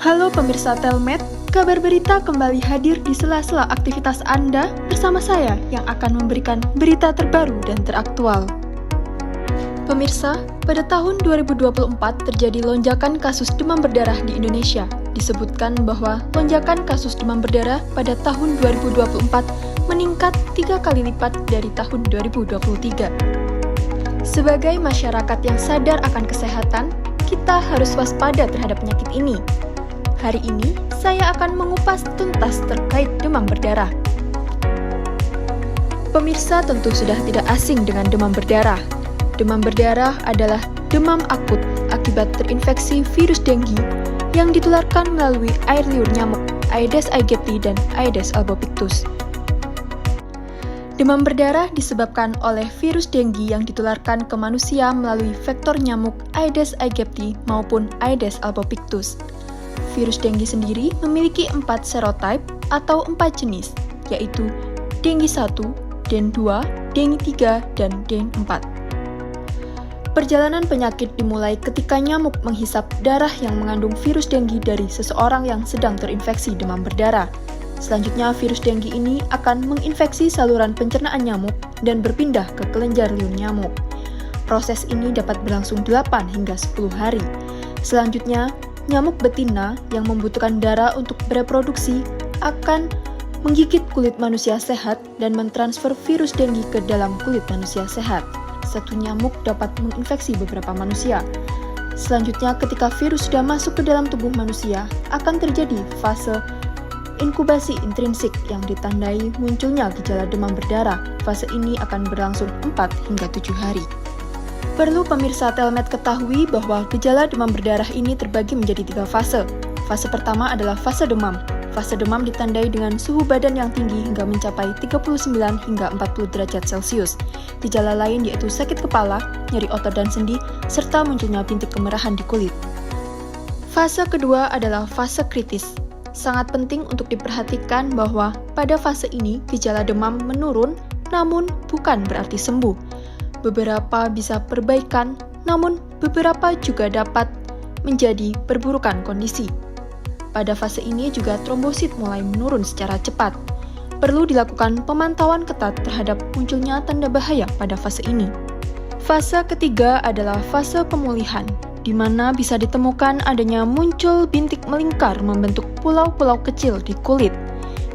Halo pemirsa Telmed, kabar berita kembali hadir di sela-sela aktivitas Anda bersama saya yang akan memberikan berita terbaru dan teraktual. Pemirsa, pada tahun 2024 terjadi lonjakan kasus demam berdarah di Indonesia. Disebutkan bahwa lonjakan kasus demam berdarah pada tahun 2024 meningkat 3 kali lipat dari tahun 2023. Sebagai masyarakat yang sadar akan kesehatan, kita harus waspada terhadap penyakit ini. Hari ini, saya akan mengupas tuntas terkait demam berdarah. Pemirsa tentu sudah tidak asing dengan demam berdarah. Demam berdarah adalah demam akut akibat terinfeksi virus denggi yang ditularkan melalui air liur nyamuk Aedes aegypti dan Aedes albopictus. Demam berdarah disebabkan oleh virus denggi yang ditularkan ke manusia melalui vektor nyamuk Aedes aegypti maupun Aedes albopictus. Virus denggi sendiri memiliki 4 serotype atau 4 jenis, yaitu denggi 1, den 2, denggi 3, dan den 4. Perjalanan penyakit dimulai ketika nyamuk menghisap darah yang mengandung virus denggi dari seseorang yang sedang terinfeksi demam berdarah. Selanjutnya, virus denggi ini akan menginfeksi saluran pencernaan nyamuk dan berpindah ke kelenjar liur nyamuk. Proses ini dapat berlangsung 8 hingga 10 hari. Selanjutnya, nyamuk betina yang membutuhkan darah untuk bereproduksi akan menggigit kulit manusia sehat dan mentransfer virus denggi ke dalam kulit manusia sehat. Satu nyamuk dapat menginfeksi beberapa manusia. Selanjutnya, ketika virus sudah masuk ke dalam tubuh manusia, akan terjadi fase inkubasi intrinsik yang ditandai munculnya gejala demam berdarah. Fase ini akan berlangsung 4 hingga 7 hari. Perlu pemirsa Telmed ketahui bahwa gejala demam berdarah ini terbagi menjadi 3 fase. Fase pertama adalah fase demam. Fase demam ditandai dengan suhu badan yang tinggi hingga mencapai 39 hingga 40 derajat Celcius. Gejala lain yaitu sakit kepala, nyeri otot dan sendi, serta munculnya bintik kemerahan di kulit. Fase kedua adalah fase kritis. Sangat penting untuk diperhatikan bahwa pada fase ini gejala demam menurun, namun bukan berarti sembuh. Beberapa bisa perbaikan, namun beberapa juga dapat menjadi perburukan kondisi. Pada fase ini juga trombosit mulai menurun secara cepat. Perlu dilakukan pemantauan ketat terhadap munculnya tanda bahaya pada fase ini. Fase ketiga adalah fase pemulihan, di mana bisa ditemukan adanya muncul bintik melingkar membentuk pulau-pulau kecil di kulit.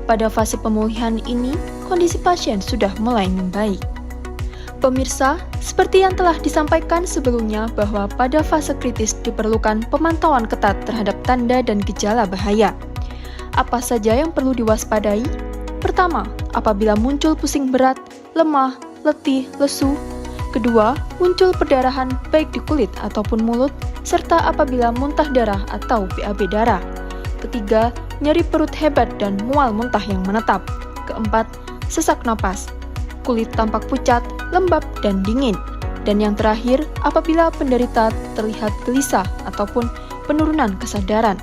Pada fase pemulihan ini, kondisi pasien sudah mulai membaik. Pemirsa, seperti yang telah disampaikan sebelumnya bahwa pada fase kritis diperlukan pemantauan ketat terhadap tanda dan gejala bahaya. Apa saja yang perlu diwaspadai? Pertama, apabila muncul pusing berat, lemah, letih, lesu. Kedua, muncul perdarahan baik di kulit ataupun mulut, serta apabila muntah darah atau BAB darah. Ketiga, nyeri perut hebat dan mual muntah yang menetap. Keempat, sesak napas. Kulit tampak pucat, lembab, dan dingin. Dan yang terakhir, apabila penderita terlihat gelisah ataupun penurunan kesadaran.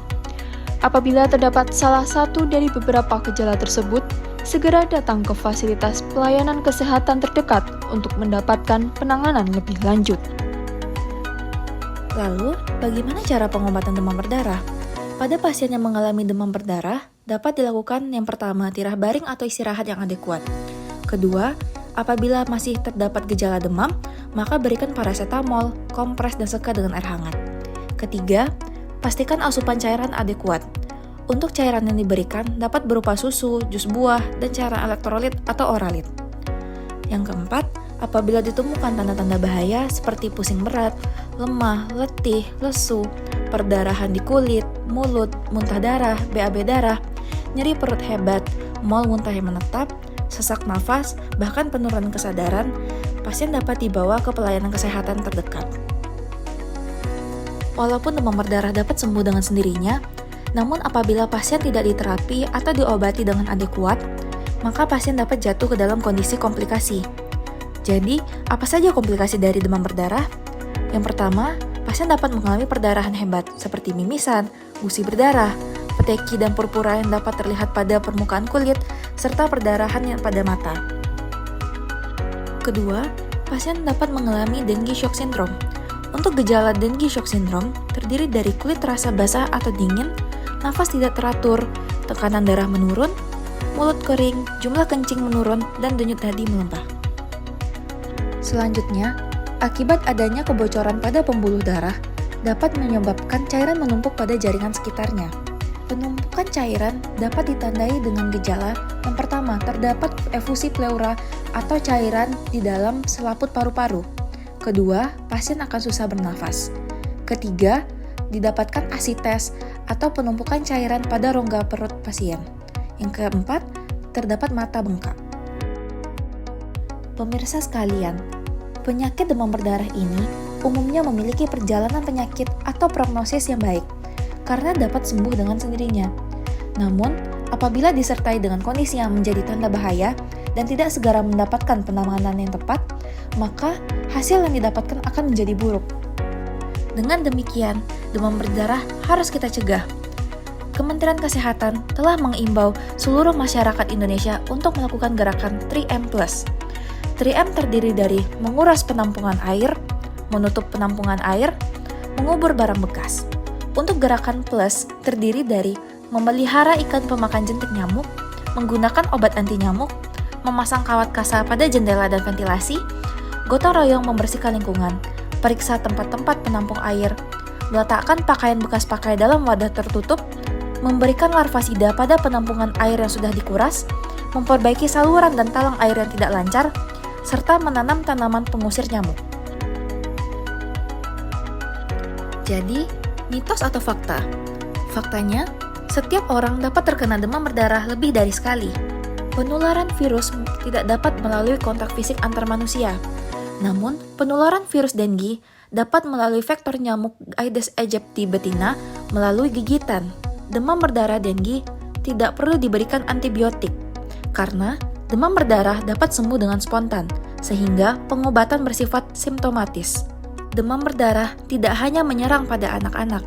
Apabila terdapat salah satu dari beberapa gejala tersebut, segera datang ke fasilitas pelayanan kesehatan terdekat untuk mendapatkan penanganan lebih lanjut. Lalu, bagaimana cara pengobatan demam berdarah? Pada pasien yang mengalami demam berdarah, dapat dilakukan yang pertama tirah baring atau istirahat yang adekuat. Kedua, apabila masih terdapat gejala demam, maka berikan paracetamol, kompres, dan seka dengan air hangat. Ketiga, pastikan asupan cairan adekuat. Untuk cairan yang diberikan dapat berupa susu, jus buah, dan cairan elektrolit atau oralit. Yang keempat, apabila ditemukan tanda-tanda bahaya seperti pusing berat, lemah, letih, lesu, perdarahan di kulit, mulut, muntah darah, BAB darah, nyeri perut hebat, mual muntah yang menetap, sesak nafas, bahkan penurunan kesadaran, pasien dapat dibawa ke pelayanan kesehatan terdekat. Walaupun demam berdarah dapat sembuh dengan sendirinya, namun apabila pasien tidak diterapi atau diobati dengan adekuat, maka pasien dapat jatuh ke dalam kondisi komplikasi. Jadi, apa saja komplikasi dari demam berdarah? Yang pertama, pasien dapat mengalami perdarahan hebat seperti mimisan, gusi berdarah, peteki dan purpura yang dapat terlihat pada permukaan kulit, serta perdarahan yang pada mata. Kedua, pasien dapat mengalami dengue shock syndrome. Untuk gejala dengue shock syndrome terdiri dari kulit terasa basah atau dingin, nafas tidak teratur, tekanan darah menurun, mulut kering, jumlah kencing menurun, dan denyut nadi melempah. Selanjutnya, akibat adanya kebocoran pada pembuluh darah dapat menyebabkan cairan menumpuk pada jaringan sekitarnya. Penumpukan cairan dapat ditandai dengan gejala yang pertama, terdapat efusi pleura atau cairan di dalam selaput paru-paru. Kedua, pasien akan susah bernafas. Ketiga, didapatkan asites atau penumpukan cairan pada rongga perut pasien. Yang keempat, terdapat mata bengkak. Pemirsa sekalian, penyakit demam berdarah ini umumnya memiliki perjalanan penyakit atau prognosis yang baik karena dapat sembuh dengan sendirinya. Namun, apabila disertai dengan kondisi yang menjadi tanda bahaya dan tidak segera mendapatkan penanganan yang tepat, maka hasil yang didapatkan akan menjadi buruk. Dengan demikian, demam berdarah harus kita cegah. Kementerian Kesehatan telah mengimbau seluruh masyarakat Indonesia untuk melakukan gerakan 3M+. 3M terdiri dari menguras penampungan air, menutup penampungan air, mengubur barang bekas. Untuk gerakan plus terdiri dari memelihara ikan pemakan jentik nyamuk, menggunakan obat anti nyamuk, memasang kawat kasa pada jendela dan ventilasi, gotong royong membersihkan lingkungan, periksa tempat-tempat penampung air, meletakkan pakaian bekas pakai dalam wadah tertutup, memberikan larvasida pada penampungan air yang sudah dikuras, memperbaiki saluran dan talang air yang tidak lancar, serta menanam tanaman pengusir nyamuk. Jadi, mitos atau fakta? Faktanya, setiap orang dapat terkena demam berdarah lebih dari sekali. Penularan virus tidak dapat melalui kontak fisik antar manusia. Namun, penularan virus dengue dapat melalui vektor nyamuk Aedes aegypti betina melalui gigitan. Demam berdarah dengue tidak perlu diberikan antibiotik, karena demam berdarah dapat sembuh dengan spontan, sehingga pengobatan bersifat simptomatis. Demam berdarah tidak hanya menyerang pada anak-anak.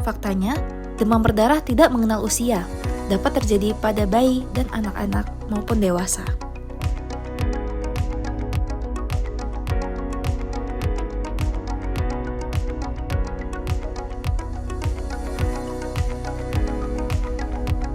Faktanya, demam berdarah tidak mengenal usia, dapat terjadi pada bayi dan anak-anak maupun dewasa.